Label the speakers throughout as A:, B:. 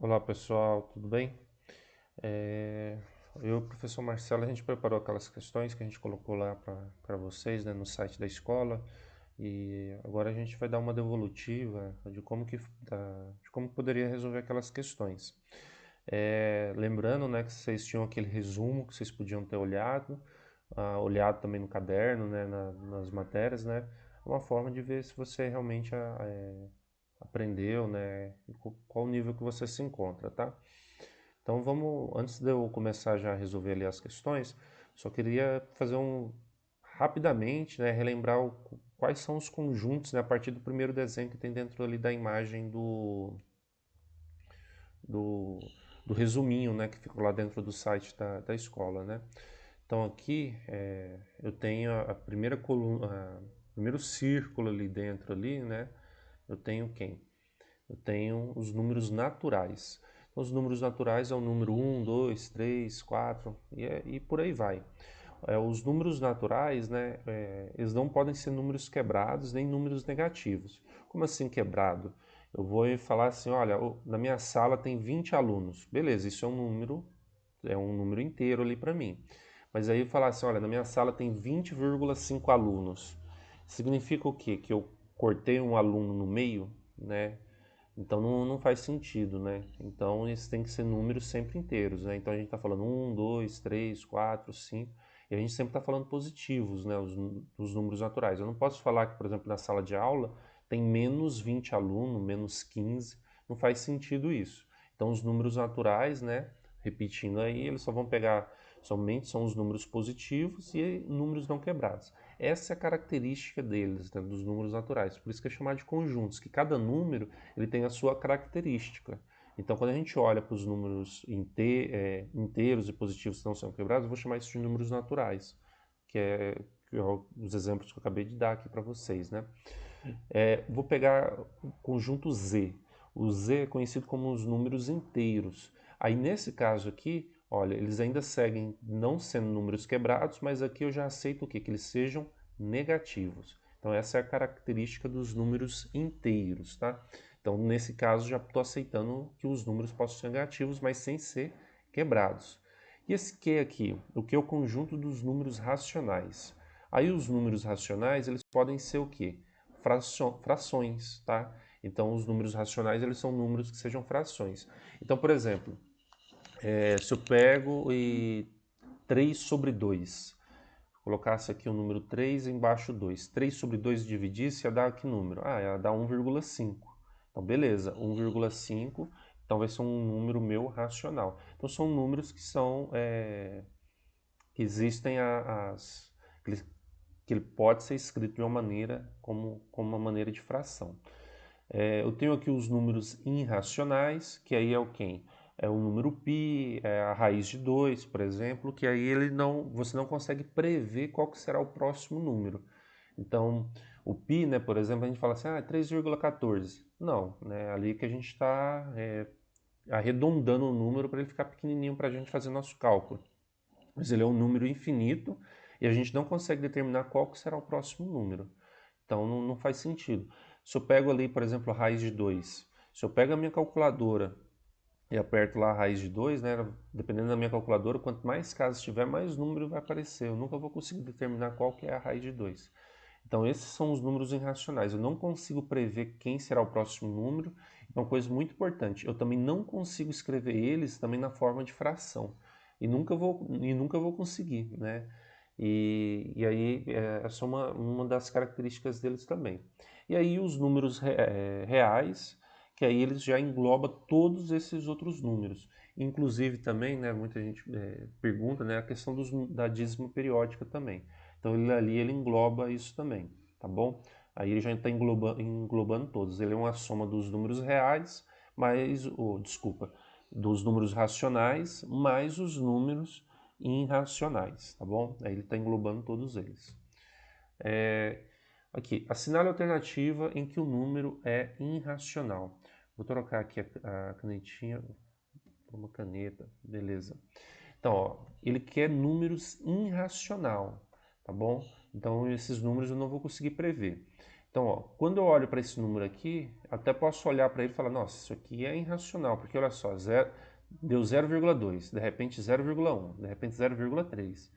A: Olá pessoal, tudo bem? Eu e o professor Marcelo, a gente preparou aquelas questões que a gente colocou lá para vocês, né, no site da escola, e agora a gente vai dar uma devolutiva de como poderia resolver aquelas questões. Lembrando, né, que vocês tinham aquele resumo que vocês podiam ter olhado, olhado também no caderno, né, nas matérias, né, uma forma de ver se você realmente aprendeu, né, e qual nível que você se encontra, tá? Então vamos, antes de eu começar já a resolver ali as questões, só queria fazer rapidamente, né, relembrar quais são os conjuntos, né, a partir do primeiro desenho que tem dentro ali da imagem do, do resuminho, né, que ficou lá dentro do site da escola, né. Então aqui eu tenho a primeira coluna, o primeiro círculo ali dentro ali, né, eu tenho quem? Eu tenho os números naturais. Então, os números naturais é o número um, 2, 3, 4 e por aí vai. Os números naturais, né, eles não podem ser números quebrados nem números negativos. Como assim quebrado? Eu vou falar assim, olha, na minha sala tem 20 alunos. Beleza, isso é um número inteiro ali para mim. Mas aí eu falar assim, olha, na minha sala tem 20,5 alunos. Significa o quê? Que eu cortei um aluno no meio, né? Então não faz sentido, né? Então esses têm que ser números sempre inteiros, né? Então a gente está falando um, 2, 3, 4, 5, e a gente sempre está falando positivos, né? Os números naturais. Eu não posso falar que, por exemplo, na sala de aula tem menos 20 alunos, menos 15, não faz sentido isso. Então os números naturais, né? Repetindo aí, eles só vão pegar, somente são os números positivos e números não quebrados. Essa é a característica deles, né, dos números naturais. Por isso que é chamado de conjuntos, que cada número ele tem a sua característica. Então, quando a gente olha para os números inteiros e positivos que não são quebrados, eu vou chamar isso de números naturais, que é os exemplos que eu acabei de dar aqui para vocês, né? Vou pegar o conjunto Z. O Z é conhecido como os números inteiros. Aí, nesse caso aqui, olha, eles ainda seguem não sendo números quebrados, mas aqui eu já aceito o quê? Que eles sejam negativos. Então, essa é a característica dos números inteiros, tá? Então, nesse caso, já estou aceitando que os números possam ser negativos, mas sem ser quebrados. E esse Q aqui, o que é o conjunto dos números racionais. Aí os números racionais, eles podem ser o quê? Frações, tá? Então os números racionais, eles são números que sejam frações. Então, por exemplo, se eu pego 3 sobre 2, colocasse aqui o número 3 embaixo 2, 3 sobre 2 dividisse, ia dar que número? Ia dar 1,5. Então, beleza, 1,5, então vai ser um número meu racional. Então, são números que existem que ele pode ser escrito de uma maneira como uma maneira de fração. Eu tenho aqui os números irracionais, que aí é o quem? É o número π, é a raiz de 2, por exemplo, que aí você não consegue prever qual que será o próximo número. Então, o π, né, por exemplo, a gente fala assim, 3,14. Não, né, ali que a gente está arredondando o número para ele ficar pequenininho para a gente fazer nosso cálculo. Mas ele é um número infinito e a gente não consegue determinar qual que será o próximo número. Então não faz sentido. Se eu pego ali, por exemplo, a raiz de 2, se eu pego a minha calculadora e aperto lá a raiz de 2, né, dependendo da minha calculadora, quanto mais casas tiver, mais número vai aparecer. Eu nunca vou conseguir determinar qual que é a raiz de 2. Então esses são os números irracionais. Eu não consigo prever quem será o próximo número. É uma coisa muito importante. Eu também não consigo escrever eles também na forma de fração. Nunca vou conseguir, né? E aí essa é uma das características deles também. E aí os números reais, que aí eles já engloba todos esses outros números. Inclusive também, né, muita gente pergunta, né, a questão da dízima periódica também. Então ele engloba isso também, tá bom? Aí ele já está englobando todos. Ele é uma soma dos números reais, desculpa, dos números racionais, mais os números irracionais, tá bom? Aí ele está englobando todos eles. Aqui, assinale a alternativa em que o número é irracional. Vou trocar aqui a canetinha por uma caneta, beleza. Então, ó, ele quer números irracional, tá bom? Então, esses números eu não vou conseguir prever. Então, ó, quando eu olho para esse número aqui, até posso olhar para ele e falar, nossa, isso aqui é irracional, porque olha só, deu 0,2, de repente 0,1, de repente 0,3.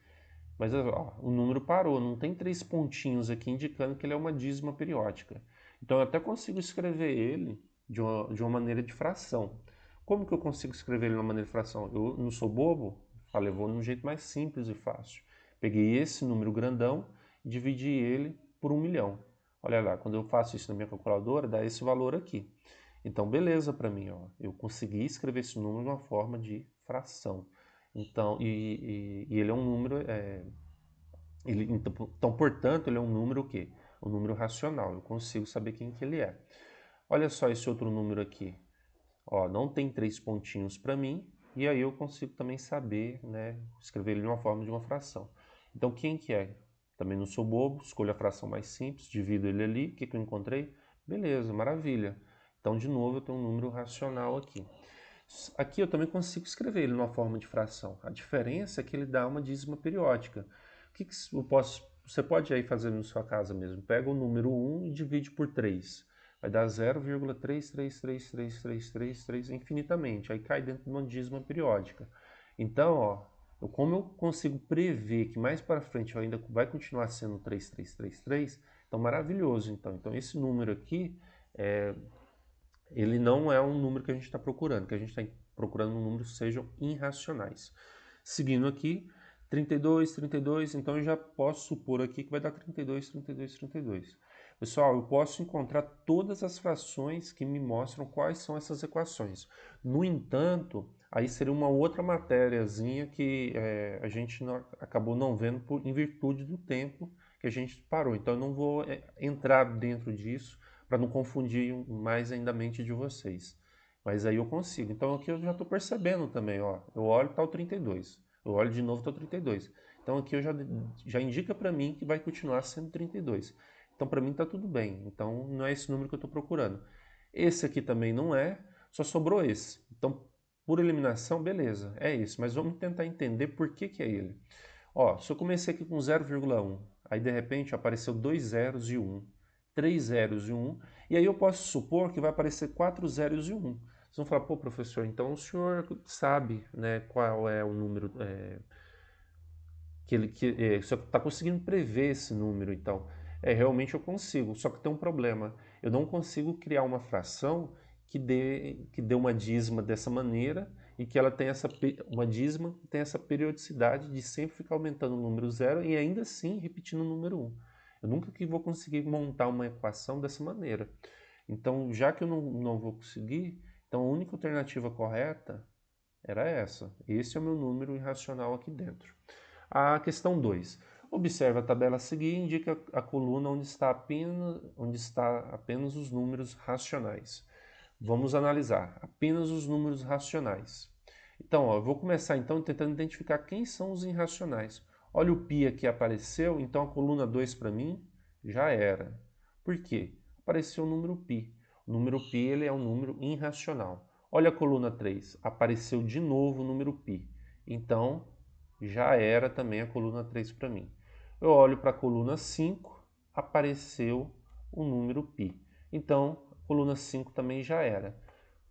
A: Mas ó, o número parou, não tem 3 pontinhos aqui indicando que ele é uma dízima periódica. Então eu até consigo escrever ele de uma maneira de fração. Como que eu consigo escrever ele de uma maneira de fração? Eu não sou bobo, falei, vou num jeito mais simples e fácil. Peguei esse número grandão e dividi ele por 1 milhão. Olha lá, quando eu faço isso na minha calculadora, dá esse valor aqui. Então, beleza para mim, ó. Eu consegui escrever esse número de uma forma de fração. Então, e ele é um número, então, portanto, ele é um número o quê? Um número racional. Eu consigo saber quem que ele é. Olha só esse outro número aqui. Ó, não tem 3 pontinhos para mim, e aí eu consigo também saber, né, escrever ele de uma forma de uma fração. Então, quem que é? Também não sou bobo, escolho a fração mais simples, divido ele ali, o que que eu encontrei? Beleza, maravilha. Então, de novo, eu tenho um número racional aqui. Aqui eu também consigo escrever ele numa forma de fração. A diferença é que ele dá uma dízima periódica. O que eu posso... Você pode aí fazer na sua casa mesmo. Pega o número 1 e divide por 3. Vai dar 0,333333 infinitamente. Aí cai dentro de uma dízima periódica. Então, ó, como eu consigo prever que mais para frente ainda vai continuar sendo 3333, então maravilhoso. Então esse número aqui ele não é um número que a gente está procurando, que a gente está procurando um número que sejam irracionais. Seguindo aqui, 32, 32, então eu já posso supor aqui que vai dar 32, 32, 32. Pessoal, eu posso encontrar todas as frações que me mostram quais são essas equações. No entanto, aí seria uma outra matériazinha que a gente acabou não vendo em virtude do tempo que a gente parou. Então eu não vou entrar dentro disso, para não confundir mais ainda a mente de vocês. Mas aí eu consigo. Então aqui eu já estou percebendo também, ó. Eu olho está o 32. Eu olho de novo está o 32. Então aqui eu já indica para mim que vai continuar sendo 32. Então para mim está tudo bem. Então não é esse número que eu estou procurando. Esse aqui também não é, só sobrou esse. Então por eliminação, beleza, é esse. Mas vamos tentar entender por que que é ele. Ó, se eu comecei aqui com 0,1, aí de repente apareceu 2 zeros e 1. 3 zeros e 1, e aí eu posso supor que vai aparecer 4 zeros e 1. Vocês vão falar, pô, professor, então o senhor sabe, né, qual é o número o senhor está conseguindo prever esse número, então. Realmente eu consigo, só que tem um problema. Eu não consigo criar uma fração que dê uma dízima dessa maneira e que ela tenha uma dízima que tenha essa periodicidade de sempre ficar aumentando o número 0 e ainda assim repetindo o número 1. Eu nunca que vou conseguir montar uma equação dessa maneira. Então, já que eu não vou conseguir, então a única alternativa correta era essa. Esse é o meu número irracional aqui dentro. A questão 2. Observe a tabela a seguir e indica a coluna onde está apenas os números racionais. Vamos analisar apenas os números racionais. Então, ó, eu vou começar então tentando identificar quem são os irracionais. Olha o π aqui apareceu, então a coluna 2 para mim já era. Por quê? Apareceu o número π. O número π ele é um número irracional. Olha a coluna 3, apareceu de novo o número π. Então, já era também a coluna 3 para mim. Eu olho para a coluna 5, apareceu o número π. Então, a coluna 5 também já era.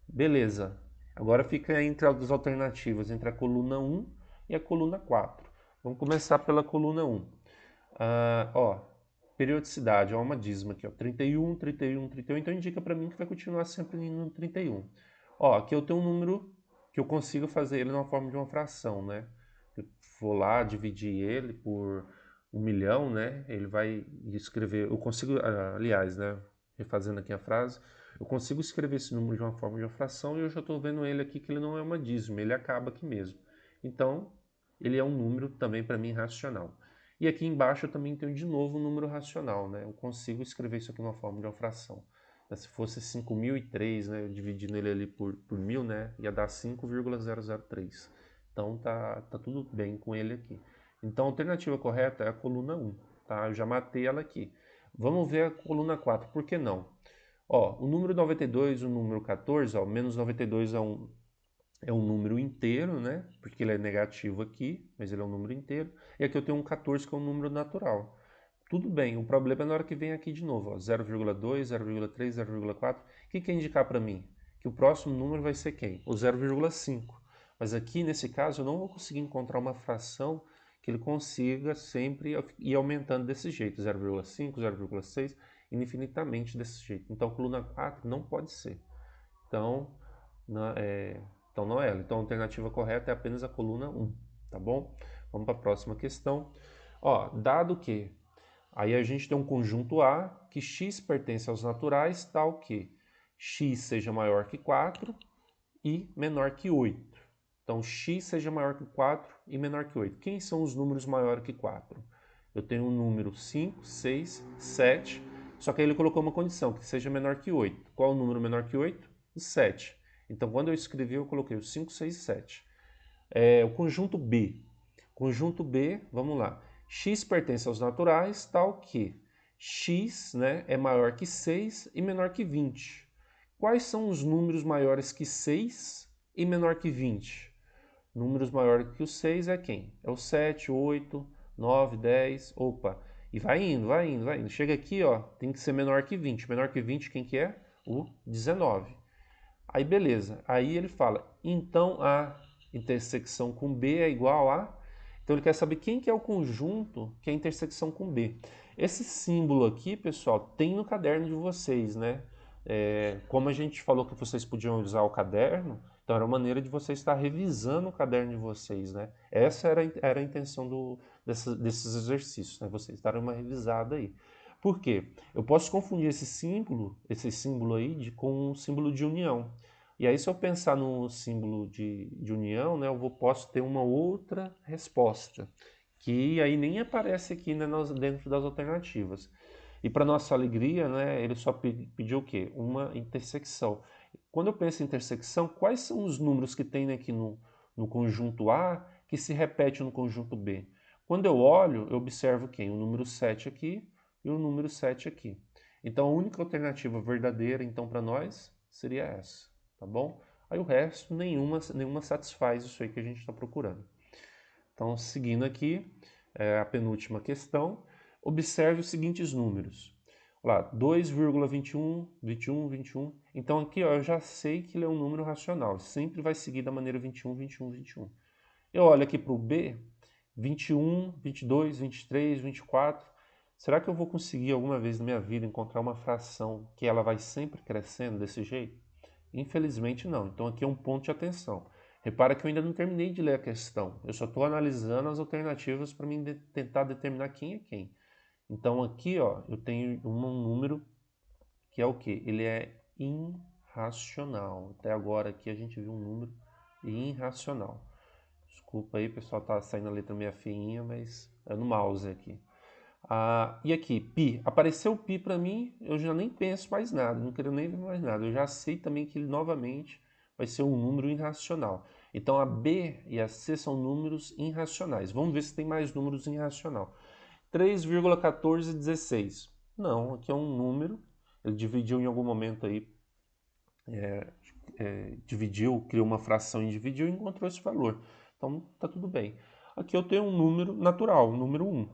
A: Beleza. Agora fica entre as alternativas, entre a coluna 1 e a coluna 4. Vamos começar pela coluna 1. Ó, periodicidade, ó, uma dízima aqui, ó, 31, 31, 31, então indica para mim que vai continuar sempre no 31. Ó, aqui eu tenho um número que eu consigo fazer ele na forma de uma fração, né? Eu vou lá dividir ele por 1 milhão, né? Ele vai escrever, eu consigo, aliás, né? Refazendo aqui a frase, eu consigo escrever esse número de uma forma de uma fração e eu já estou vendo ele aqui que ele não é uma dízima, ele acaba aqui mesmo. Então, ele é um número também para mim racional. E aqui embaixo eu também tenho de novo um número racional, né? Eu consigo escrever isso aqui numa forma de uma fração. Se fosse 5.003, né, dividindo ele ali por 1.000, né, ia dar 5,003. Então tá tudo bem com ele aqui. Então a alternativa correta é a coluna 1, tá? Eu já matei ela aqui. Vamos ver a coluna 4, por que não? Ó, o número 92 e o número 14, ó, menos 92 é um número inteiro, né? Porque ele é negativo aqui, mas ele é um número inteiro. E aqui eu tenho um 14 que é um número natural. tudo bem. O problema é na hora que vem aqui de novo, ó, 0,2, 0,3, 0,4. O que quer indicar para mim? Que o próximo número vai ser quem? O 0,5. Mas aqui, nesse caso, eu não vou conseguir encontrar uma fração que ele consiga sempre ir aumentando desse jeito, 0,5, 0,6, infinitamente desse jeito. Então, coluna 4 não pode ser. Então, não é ela. Então, a alternativa correta é apenas a coluna 1, tá bom? Vamos para a próxima questão. Ó, dado que aí a gente tem um conjunto A, que x pertence aos naturais, tal que x seja maior que 4 e menor que 8. Então, x seja maior que 4 e menor que 8. Quem são os números maiores que 4? Eu tenho um número 5, 6, 7, só que aí ele colocou uma condição, que seja menor que 8. Qual o número menor que 8? O 7. Então, quando eu escrevi, eu coloquei o 5, 6 e 7. O conjunto B. Conjunto B, vamos lá. X pertence aos naturais, tal que x, né, é maior que 6 e menor que 20. Quais são os números maiores que 6 e menor que 20? Números maiores que o 6 é quem? É o 7, 8, 9, 10, opa. E vai indo, vai indo, vai indo. Chega aqui, ó, tem que ser menor que 20. Menor que 20, quem que é? O 19. Aí beleza, aí ele fala, então a intersecção com B é igual a... Então ele quer saber quem que é o conjunto que é a intersecção com B. Esse símbolo aqui, pessoal, tem no caderno de vocês, né? Como a gente falou que vocês podiam usar o caderno, então era uma maneira de vocês estar revisando o caderno de vocês, né? Essa era a intenção desses exercícios, né? Vocês darem uma revisada aí. Por quê? Eu posso confundir esse símbolo aí com um símbolo de união. E aí, se eu pensar no símbolo de união, né, posso ter uma outra resposta, que aí nem aparece aqui, né, dentro das alternativas. E para nossa alegria, né, ele só pediu o quê? Uma intersecção. Quando eu penso em intersecção, quais são os números que tem aqui no conjunto A que se repete no conjunto B? Quando eu olho, eu observo quem? O número 7 aqui e o número 7 aqui. Então, a única alternativa verdadeira, então, para nós, seria essa, tá bom? Aí o resto, nenhuma satisfaz isso aí que a gente está procurando. Então, seguindo aqui, a penúltima questão, observe os seguintes números. Lá, 2,21, 21, 21. Então aqui, ó, eu já sei que ele é um número racional. Sempre vai seguir da maneira 21, 21, 21. Eu olho aqui para o B, 21, 22, 23, 24. Será que eu vou conseguir alguma vez na minha vida encontrar uma fração que ela vai sempre crescendo desse jeito? Infelizmente não. Então aqui é um ponto de atenção. Repara que eu ainda não terminei de ler a questão. Eu só estou analisando as alternativas para mim tentar determinar quem é quem. Então aqui, ó, eu tenho um número que é o quê? Ele é irracional. Até agora aqui a gente viu um número irracional. Desculpa aí, pessoal, tá saindo a letra meio feinha, mas é no mouse aqui. E aqui, π. Apareceu o π para mim, eu já nem penso mais nada, não quero nem ver mais nada. Eu já sei também que ele novamente vai ser um número irracional. Então a B e a C são números irracionais. Vamos ver se tem mais números irracionais. 3,1416. Não, aqui é um número. Ele dividiu em algum momento aí, dividiu, criou uma fração e dividiu e encontrou esse valor. Então tá tudo bem. Aqui eu tenho um número natural, o número 1.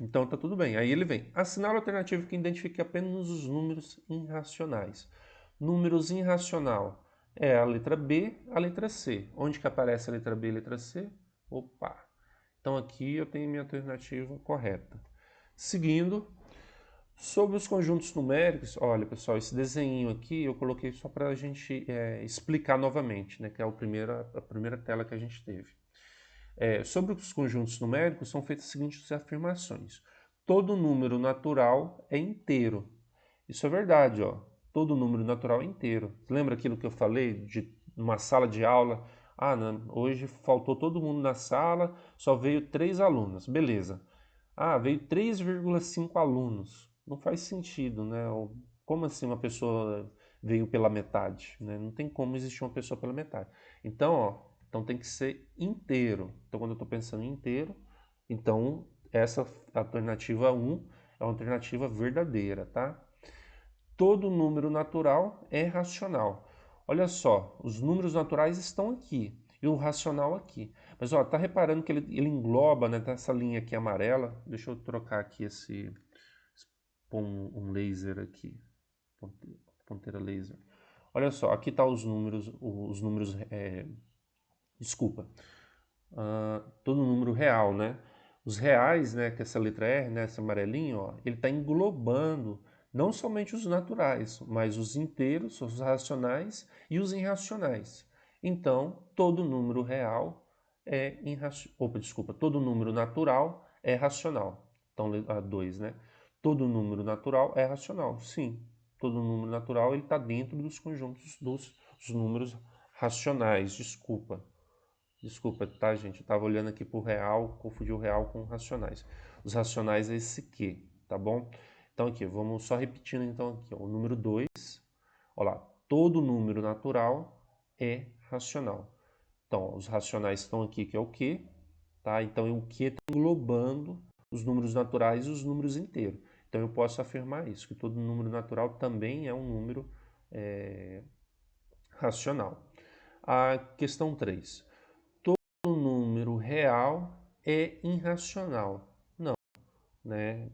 A: Então tá tudo bem. Aí ele vem. Assinale a alternativa que identifique apenas os números irracionais. Números irracional é a letra B, a letra C. Onde que aparece a letra B e a letra C? Opa! Então aqui eu tenho minha alternativa correta. Seguindo, sobre os conjuntos numéricos, olha pessoal, esse desenho aqui eu coloquei só para a gente explicar novamente, né, que é a primeira tela que a gente teve. Sobre os conjuntos numéricos são feitas as seguintes afirmações. Todo número natural é inteiro. Isso é verdade, ó. Todo número natural é inteiro. Lembra aquilo que eu falei de uma sala de aula? Não, hoje faltou todo mundo na sala, só veio 3 alunos. Beleza. Veio 3,5 alunos. Não faz sentido, né? Como assim uma pessoa veio pela metade? Né? Não tem como existir uma pessoa pela metade. Então tem que ser inteiro. Então quando eu estou pensando em inteiro, então essa alternativa 1 é uma alternativa verdadeira, tá? Todo número natural é racional. Olha só, os números naturais estão aqui. e o racional aqui. Mas ó, tá reparando que ele engloba, né, tá essa linha aqui amarela. Deixa eu trocar aqui pôr um laser aqui, ponteira laser. Olha só, aqui tá os números, desculpa, todo número real, né? Os reais, né, que essa letra R, né, esse amarelinho, ó, ele está englobando não somente os naturais, mas os inteiros, os racionais e os irracionais. Então, todo número real é todo número natural é racional. Então, a 2, né? Todo número natural é racional. Sim, todo número natural ele está dentro dos conjuntos dos números racionais. Desculpa, tá, gente? Eu tava olhando aqui pro real, confundi o real com racionais. Os racionais é esse aqui, tá bom? Então aqui, vamos só repetindo então aqui, ó, o número 2. Olha lá, todo número natural é racional. Então, ó, os racionais estão aqui, que é o Q, tá? Então o Q está englobando os números naturais e os números inteiros. Então eu posso afirmar isso, que todo número natural também é um número racional. A questão 3. Número real é irracional. Não, né?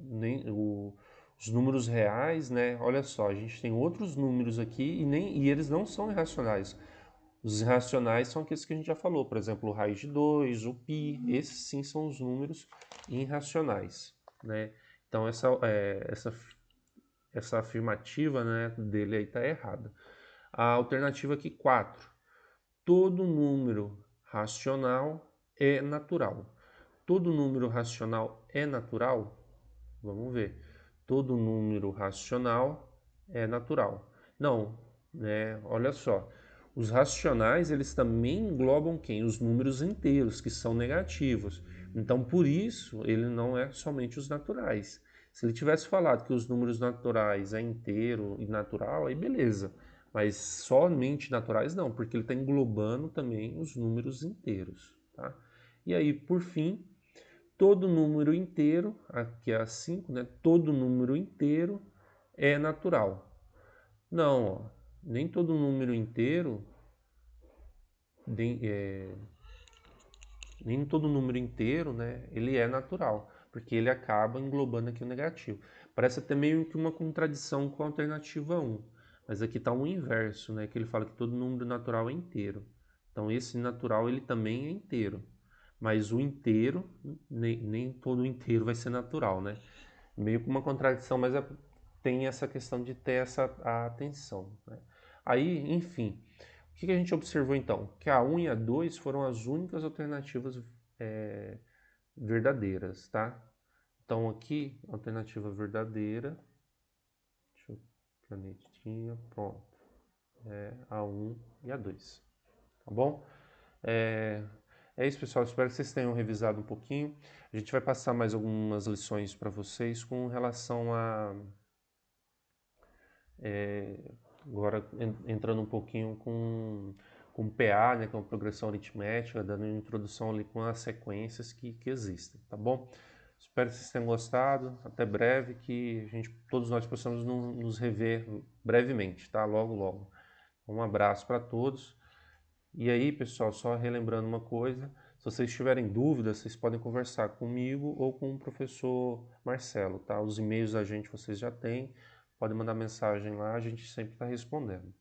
A: Os números reais, né? Olha só, a gente tem outros números aqui e eles não são irracionais. Os irracionais são aqueles que a gente já falou, por exemplo, o raiz de 2, o pi, esses sim são os números irracionais, né? Então essa afirmativa, né, dele aí está errada. A alternativa aqui 4. Todo número racional é natural. Todo número racional é natural? Vamos ver. Todo número racional é natural. Não, né? Olha só. Os racionais, eles também englobam quem? Os números inteiros, que são negativos. Então, por isso, ele não é somente os naturais. Se ele tivesse falado que os números naturais é inteiro e natural, aí beleza. Mas somente naturais não, porque ele está englobando também os números inteiros, tá? E aí, por fim, todo número inteiro, aqui é a 5, né? Todo número inteiro é natural. Não, ó, nem todo número inteiro, nem todo número inteiro, né? Ele é natural, porque ele acaba englobando aqui o negativo. Parece até meio que uma contradição com a alternativa 1, mas aqui está o inverso, né? Que ele fala que todo número natural é inteiro. Então esse natural ele também é inteiro. Mas o inteiro, nem todo inteiro vai ser natural, né? Meio que uma contradição, mas tem essa questão de ter essa atenção, né? Aí, enfim, o que a gente observou então? Que a 1 e a 2 foram as únicas alternativas verdadeiras, tá? Então aqui, alternativa verdadeira, deixa eu, canetinha, pronto, a 1 e a 2, tá bom? É isso, pessoal. Espero que vocês tenham revisado um pouquinho. A gente vai passar mais algumas lições para vocês com relação a... agora entrando um pouquinho com PA, né, com a progressão aritmética, dando uma introdução ali com as sequências que existem, tá bom? Espero que vocês tenham gostado. Até breve, que todos nós possamos nos rever brevemente, tá? Logo, logo. Um abraço para todos. E aí, pessoal, só relembrando uma coisa, se vocês tiverem dúvidas, vocês podem conversar comigo ou com o professor Marcelo, tá? Os e-mails da gente vocês já têm, podem mandar mensagem lá, a gente sempre está respondendo.